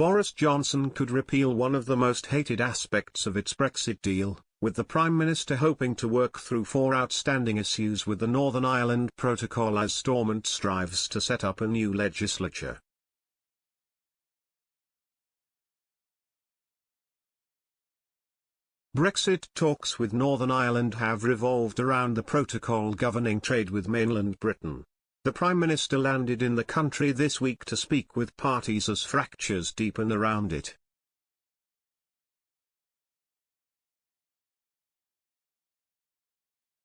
Boris Johnson could repeal one of the most hated aspects of its Brexit deal, with the Prime Minister hoping to work through 4 outstanding issues with the Northern Ireland Protocol as Stormont strives to set up a new legislature. Brexit talks with Northern Ireland have revolved around the protocol governing trade with mainland Britain. The Prime Minister landed in the country this week to speak with parties as fractures deepen around it.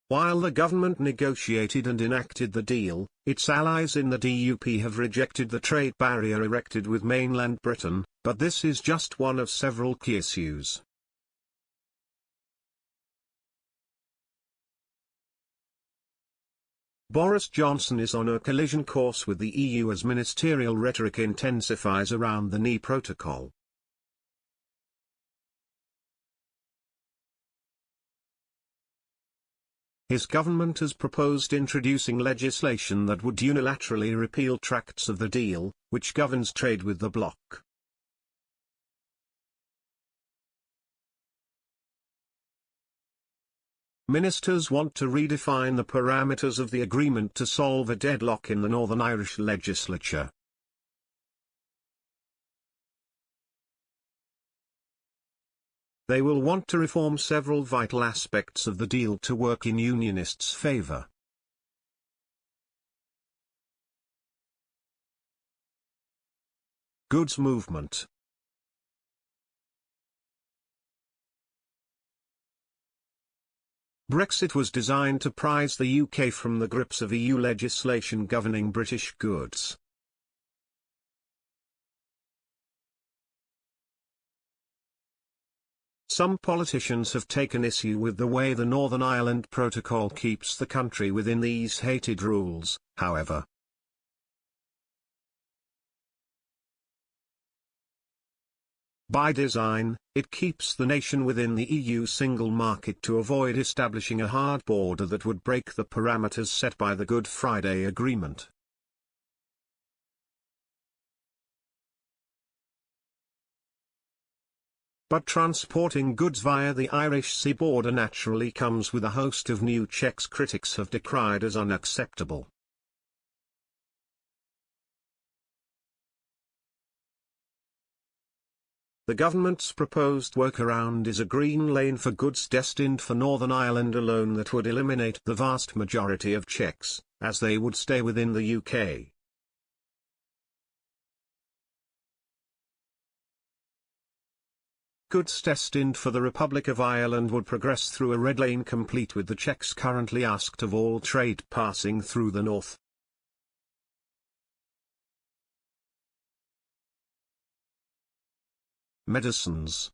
While the government negotiated and enacted the deal, its allies in the DUP have rejected the trade barrier erected with mainland Britain, but this is just one of several key issues. Boris Johnson is on a collision course with the EU as ministerial rhetoric intensifies around the NE protocol. His government has proposed introducing legislation that would unilaterally repeal tracts of the deal, which governs trade with the bloc. Ministers want to redefine the parameters of the agreement to solve a deadlock in the Northern Irish legislature. They will want to reform several vital aspects of the deal to work in Unionists' favour. Goods movement. Brexit was designed to prise the UK from the grips of EU legislation governing British goods. Some politicians have taken issue with the way the Northern Ireland Protocol keeps the country within these hated rules, however. By design, it keeps the nation within the EU single market to avoid establishing a hard border that would break the parameters set by the Good Friday Agreement. But transporting goods via the Irish Sea border naturally comes with a host of new checks critics have decried as unacceptable. The government's proposed workaround is a green lane for goods destined for Northern Ireland alone that would eliminate the vast majority of checks, as they would stay within the UK. Goods destined for the Republic of Ireland would progress through a red lane complete with the checks currently asked of all trade passing through the north. Medicines.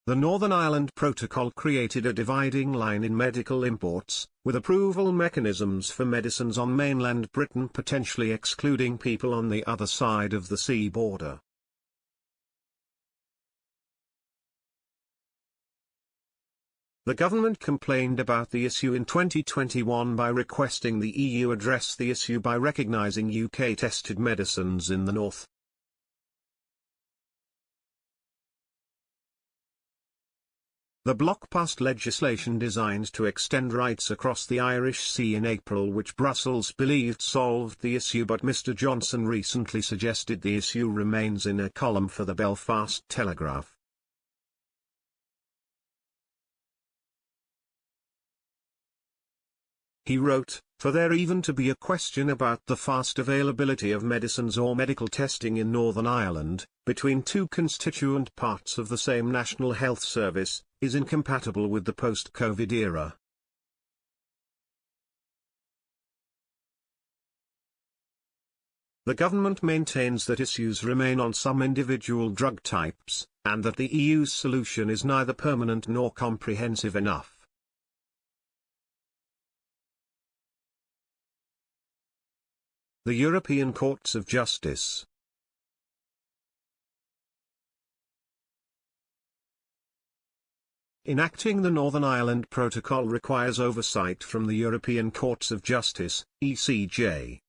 The Northern Ireland Protocol created a dividing line in medical imports, with approval mechanisms for medicines on mainland Britain potentially excluding people on the other side of the sea border. The government complained about the issue in 2021 by requesting the EU address the issue by recognising UK-tested medicines in the north. The bloc passed legislation designed to extend rights across the Irish Sea in April, which Brussels believed solved the issue, but Mr Johnson recently suggested the issue remains in a column for the Belfast Telegraph. He wrote, "For there even to be a question about the fast availability of medicines or medical testing in Northern Ireland, between two constituent parts of the same National Health Service, is incompatible with the post-COVID era." The government maintains that issues remain on some individual drug types, and that the EU's solution is neither permanent nor comprehensive enough. The European Courts of Justice. Enacting the Northern Ireland Protocol requires oversight from the European Courts of Justice, ECJ.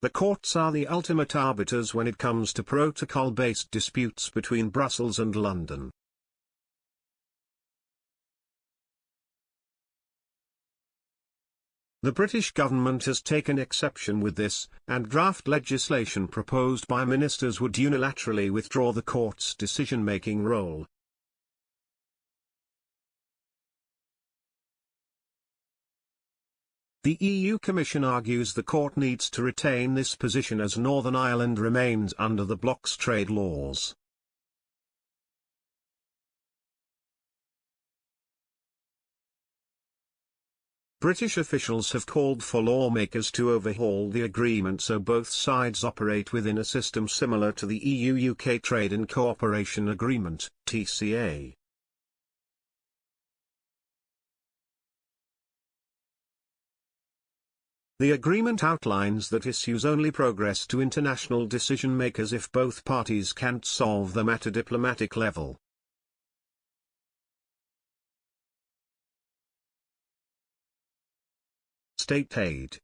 The courts are the ultimate arbiters when it comes to protocol-based disputes between Brussels and London. The British government has taken exception with this, and draft legislation proposed by ministers would unilaterally withdraw the court's decision-making role. The EU Commission argues the court needs to retain this position as Northern Ireland remains under the bloc's trade laws. British officials have called for lawmakers to overhaul the agreement so both sides operate within a system similar to the EU-UK Trade and Cooperation Agreement, TCA. The agreement outlines that issues only progress to international decision-makers if both parties can't solve them at a diplomatic level. State aid.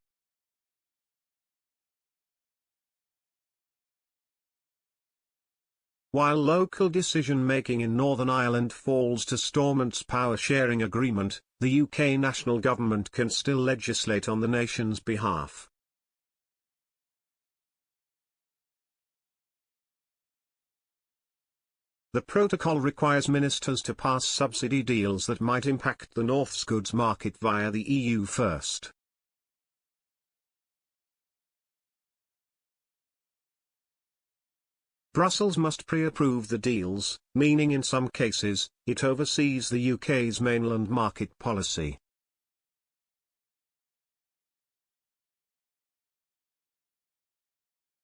While local decision-making in Northern Ireland falls to Stormont's power-sharing agreement, the UK national government can still legislate on the nation's behalf. The protocol requires ministers to pass subsidy deals that might impact the North's goods market via the EU first. Brussels must pre-approve the deals, meaning in some cases, it oversees the UK's mainland market policy.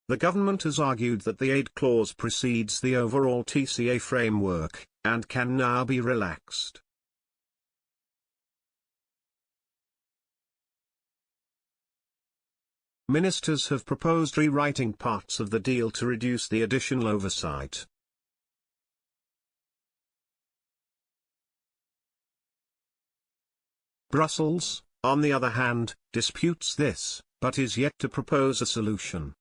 The government has argued that the aid clause precedes the overall TCA framework, and can now be relaxed. Ministers have proposed rewriting parts of the deal to reduce the additional oversight. Brussels, on the other hand, disputes this, but is yet to propose a solution.